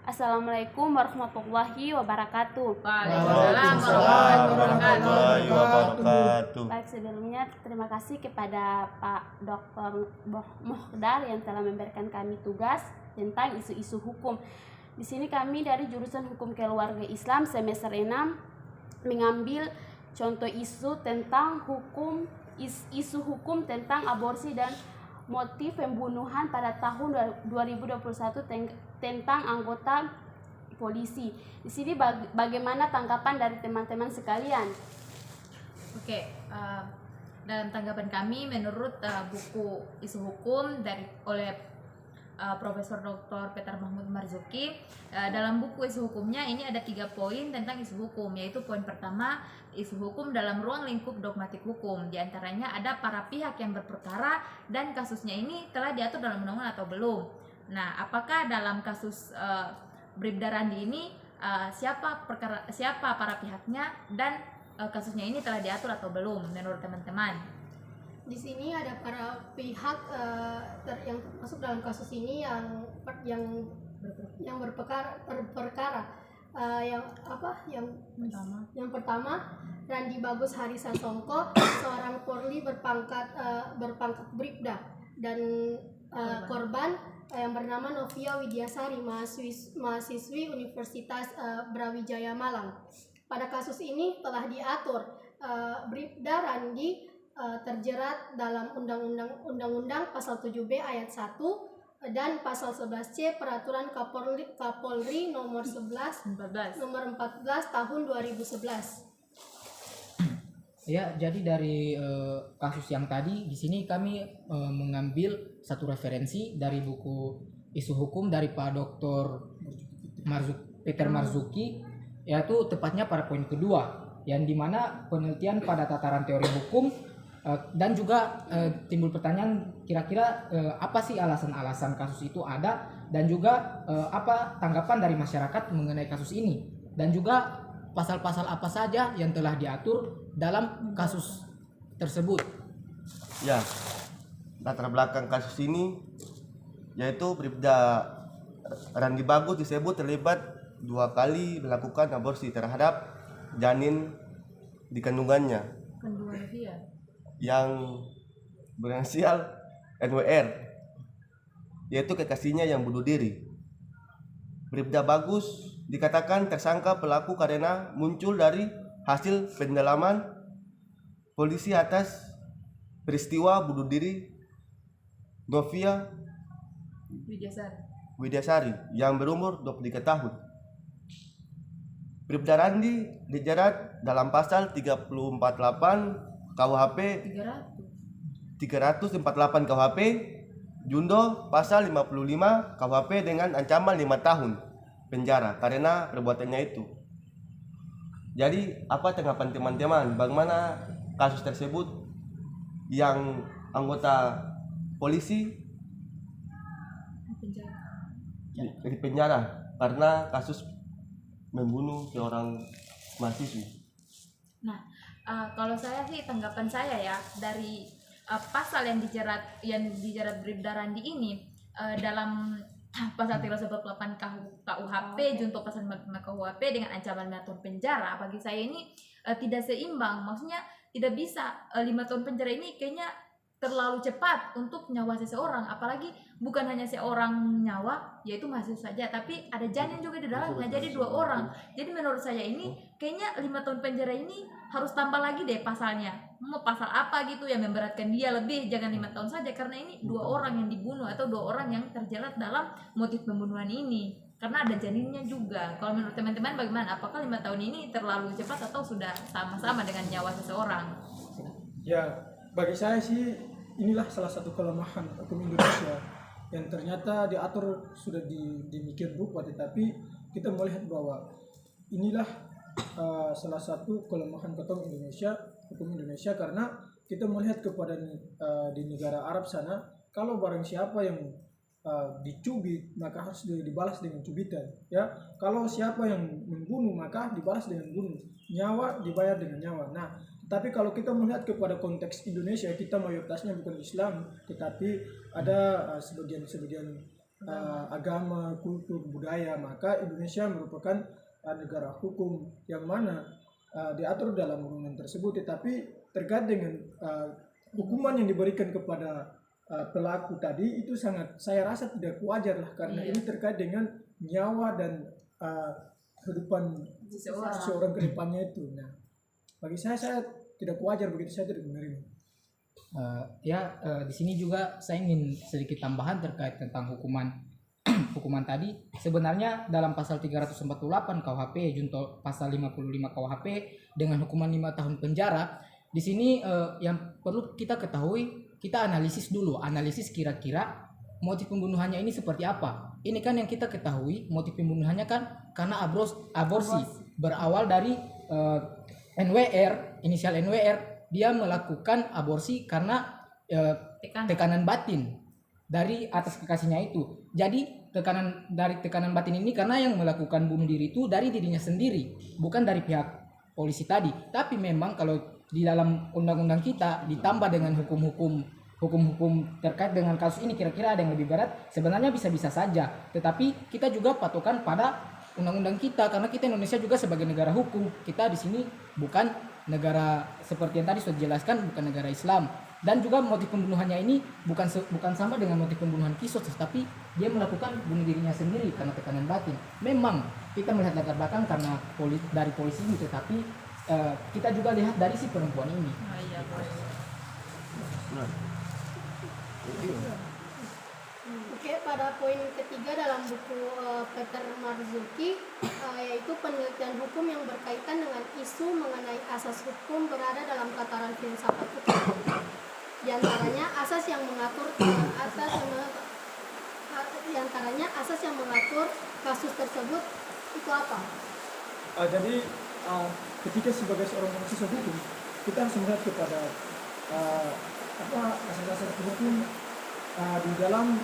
Assalamualaikum warahmatullahi wabarakatuh. Waalaikumsalam warahmatullahi wabarakatuh. Baik, sebelumnya terima kasih kepada Pak Dr. Mohdar yang telah memberikan kami tugas tentang isu-isu hukum. Di sini kami dari jurusan Hukum Keluarga Islam semester 6 mengambil contoh isu tentang isu hukum tentang aborsi dan motif pembunuhan pada tahun 2021 tentang anggota polisi. Di sini bagaimana tanggapan dari teman-teman sekalian? Oke, dalam tanggapan kami menurut buku isu hukum oleh Profesor Dr. Peter Mahmud Marzuki, dalam buku isu hukumnya ini ada 3 poin tentang isu hukum, yaitu poin pertama, isu hukum dalam ruang lingkup dogmatik hukum. Di antaranya ada para pihak yang berperkara dan kasusnya ini telah diatur dalam undang-undang atau belum. Nah, apakah dalam kasus Bribda Randi ini siapa para pihaknya dan kasusnya ini telah diatur atau belum menurut teman-teman? Di sini ada para pihak yang termasuk dalam kasus ini yang berperkara. Yang pertama Randi Bagus Harisasongko, seorang Polri berpangkat Bribda, dan korban yang bernama Novia Widyasari, mahasiswi Universitas Brawijaya Malang. Pada kasus ini telah diatur Bribda Randi terjerat dalam Undang-Undang Pasal 7B ayat 1 dan Pasal 11C Peraturan Kapolri nomor 14 tahun 2011. Ya, jadi dari kasus yang tadi di sini kami mengambil satu referensi dari buku isu hukum dari Pak Dr. Peter Marzuki, yaitu tepatnya pada poin kedua, yang dimana penelitian pada tataran teori hukum dan juga timbul pertanyaan kira-kira apa sih alasan-alasan kasus itu ada, dan juga apa tanggapan dari masyarakat mengenai kasus ini, dan juga pasal-pasal apa saja yang telah diatur dalam kasus tersebut. Ya, latar belakang kasus ini yaitu Bribda Randi Bagus disebut terlibat 2 kali melakukan aborsi terhadap janin di kandungannya yang berinisial NWR, yaitu kekasihnya yang bunuh diri. Bribda Bagus dikatakan tersangka pelaku karena muncul dari hasil pendalaman polisi atas peristiwa bunuh diri Novia Widyasari yang berumur 23 tahun. Bribda Randi dijerat dalam pasal 348 KUHP 348 KUHP Jundo pasal 55 KUHP dengan ancaman 5 tahun penjara karena perbuatannya itu. Jadi apa tanggapan teman-teman? Bagaimana kasus tersebut yang anggota polisi di penjara karena kasus membunuh seorang mahasiswi? Nah, kalau saya sih tanggapan saya ya dari pasal yang dijerat Bribda Randi ini dalam pasal 348 KUHP junto pasal 55 KUHP dengan ancaman 5 tahun penjara, bagi saya ini tidak seimbang. Maksudnya tidak bisa 5 tahun penjara ini kayaknya terlalu cepat untuk nyawa seseorang, apalagi bukan hanya seorang nyawa yaitu mahasiswa saja, tapi ada janin juga di dalamnya, jadi 2 orang. Jadi menurut saya ini kayaknya 5 tahun penjara ini harus tambah lagi deh pasalnya, mau pasal apa gitu yang memberatkan dia lebih, jangan 5 tahun saja, karena ini 2 orang yang dibunuh atau 2 orang yang terjerat dalam motif pembunuhan ini, karena ada janinnya juga. Kalau menurut teman-teman bagaimana? Apakah 5 tahun ini terlalu cepat atau sudah sama-sama dengan nyawa seseorang? Ya, bagi saya sih inilah salah satu kelemahan hukum Indonesia yang ternyata diatur sudah demikian rupa, tetapi kita melihat bahwa inilah salah satu kelemahan hukum Indonesia, karena kita melihat kepada di negara Arab sana, kalau barang siapa yang dicubit maka harus dibalas dengan cubitan, ya. Kalau siapa yang membunuh maka dibalas dengan bunuh, nyawa dibayar dengan nyawa. Nah, tapi kalau kita melihat kepada konteks Indonesia, kita mayoritasnya bukan Islam, tetapi ada sebagian agama, kultur, budaya, maka Indonesia merupakan negara hukum yang mana diatur dalam undang-undang tersebut. Tetapi terkait dengan hukuman yang diberikan kepada pelaku tadi itu sangat, saya rasa tidak wajar lah, karena ini terkait dengan nyawa dan kehidupan seseorang ke depannya itu. Nah, bagi saya tidak wajar begitu, saya tidak menerima. Di sini juga saya ingin sedikit tambahan terkait tentang hukuman hukuman tadi. Sebenarnya dalam pasal 348 KUHP junto pasal 55 KUHP dengan hukuman 5 tahun penjara, di sini yang perlu kita ketahui, kita analisis dulu, analisis kira-kira motif pembunuhannya ini seperti apa. Ini kan yang kita ketahui motif pembunuhannya kan karena aborsi. Berawal dari NWR, inisial NWR, dia melakukan aborsi karena tekanan batin dari atas kekasihnya itu. Jadi tekanan batin ini karena yang melakukan bunuh diri itu dari dirinya sendiri, bukan dari pihak polisi tadi. Tapi memang kalau di dalam undang-undang kita ditambah dengan hukum-hukum terkait dengan kasus ini, kira-kira ada yang lebih berat, sebenarnya bisa-bisa saja. Tetapi kita juga patokan pada undang-undang kita, karena kita Indonesia juga sebagai negara hukum. Kita di sini bukan negara seperti yang tadi sudah dijelaskan, bukan negara Islam. Dan juga motif pembunuhannya ini bukan sama dengan motif pembunuhan Kisos, tapi dia melakukan bunuh dirinya sendiri karena tekanan batin. Memang kita melihat latar belakang karena dari polisi ini, tetapi kita juga lihat dari si perempuan ini. Oke, pada poin ketiga dalam buku Peter Marzuki, yaitu penelitian hukum yang berkaitan dengan isu mengenai asas hukum berada dalam tataran filsafat hukum. Di antaranya asas yang mengatur kasus tersebut itu apa? Jadi ketika sebagai seorang mahasiswa hukum, kita harus melihat kepada asas-asas hukum di dalam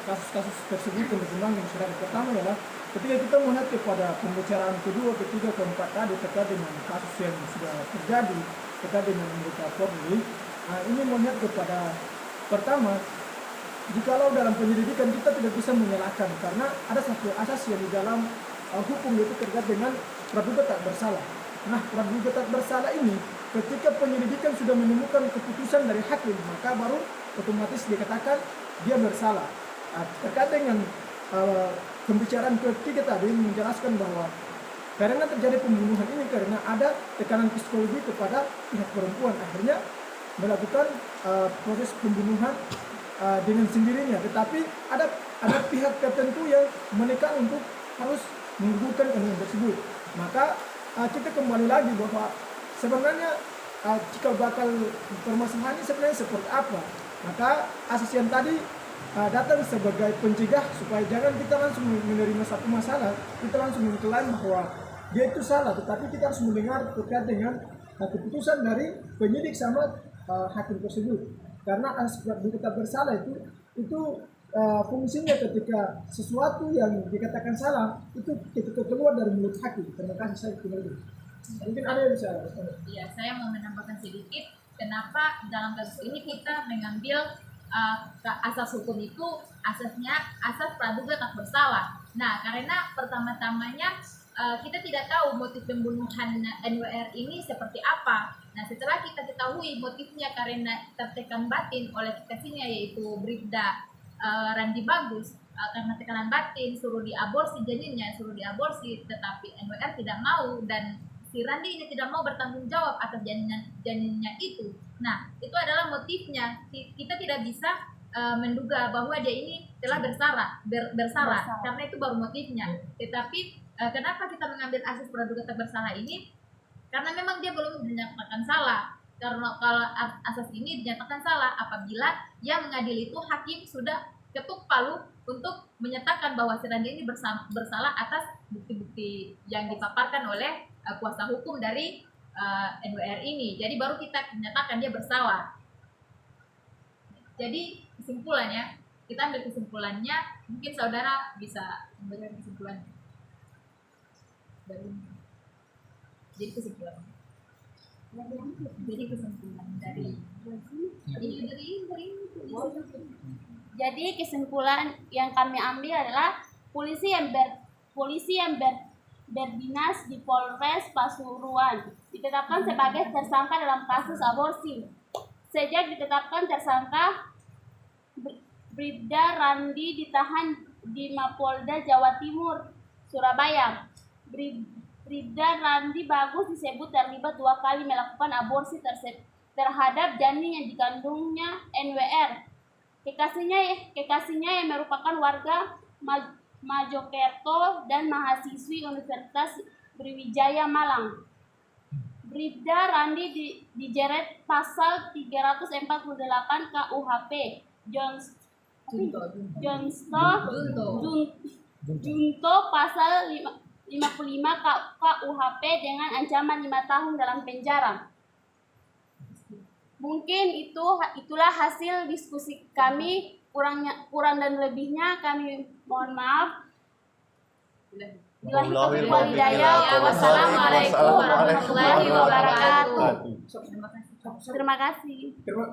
kasus-kasus tersebut yang berkembang yang sudah. Pertama adalah ketika kita melihat kepada pembicaraan kedua, ketiga, keempat tadi terkait dengan kasus yang sudah terjadi terkait dengan anggota Polri, ini melihat kepada pertama, jikalau dalam penyelidikan kita tidak bisa menyalahkan karena ada satu asas yang di dalam hukum itu terkait dengan praduga tak bersalah. Nah, praduga tak bersalah ini ketika penyelidikan sudah menemukan keputusan dari hakim, maka baru otomatis dikatakan dia bersalah. Terkait dengan pembicaraan ketiga tadi menjelaskan bahwa karena terjadi pembunuhan ini karena ada tekanan psikologi kepada pihak perempuan, akhirnya melakukan proses pembunuhan dengan sendirinya. Tetapi ada pihak tertentu yang menekan untuk harus menggugurkan kandungan tersebut. Maka kita kembali lagi bahwa sebenarnya jika bakal permasalahan ini sebenarnya seperti apa, maka asas yang tadi datang sebagai pencegah supaya jangan kita langsung menerima satu masalah, kita langsung mengklaim bahwa dia itu salah, tetapi kita harus mendengar terkait dengan keputusan dari penyidik sama hakim tersebut. Karena asas praduga tak bersalah itu fungsinya ketika sesuatu yang dikatakan salah itu ketika keluar dari mulut hakim. Terima kasih, saya kembali. Mungkin ada yang bisa. Iya, saya mau menambahkan sedikit. Kenapa dalam kasus ini kita mengambil asas hukum itu asasnya asas praduga tak bersalah. Nah, karena pertama-tamanya kita tidak tahu motif pembunuhan NWR ini seperti apa. Nah, setelah kita ketahui motifnya karena tertekan batin oleh kekasihnya yaitu Bribda Randi Bagus, karena tekanan batin suruh diaborsi janinnya, tetapi NWR tidak mau dan si Randi ini tidak mau bertanggung jawab atas janinnya itu. Nah, itu adalah motifnya. Kita tidak bisa menduga bahwa dia ini telah bersalah karena itu baru motifnya. Tetapi kenapa kita mengambil asas praduga tak bersalah ini? Karena memang dia belum dinyatakan salah. Karena kalau asas ini dinyatakan salah apabila yang mengadili itu hakim sudah ketuk palu untuk menyatakan bahwa si Randi ini bersalah atas bukti-bukti yang dipaparkan oleh kuasa hukum dari NWR ini. Jadi baru kita menyatakan dia bersalah. Jadi kesimpulannya, kita ambil kesimpulannya, mungkin saudara bisa memberikan kesimpulan. Jadi kesimpulan dari ini Jadi kesimpulan yang kami ambil adalah polisi yang berdinas di Polres Pasuruan ditetapkan sebagai tersangka dalam kasus aborsi. Sejak ditetapkan tersangka, Bribda Randi ditahan di Mapolda Jawa Timur, Surabaya. Bribda Randi Bagus disebut terlibat 2 kali melakukan aborsi terhadap janin yang dikandungnya NWR. Kekasihnya yang merupakan warga Mojokerto dan mahasiswi Universitas Brawijaya Malang. Bribda Randi dijerat pasal 348 KUHP Junto pasal 55 KUHP dengan ancaman 5 tahun dalam penjara. Mungkin itulah hasil diskusi kami. Kurang dan lebihnya kami mohon maaf. Billahi taufiq wal hidayah. Wassalamualaikum warahmatullahi wabarakatuh. Terima kasih.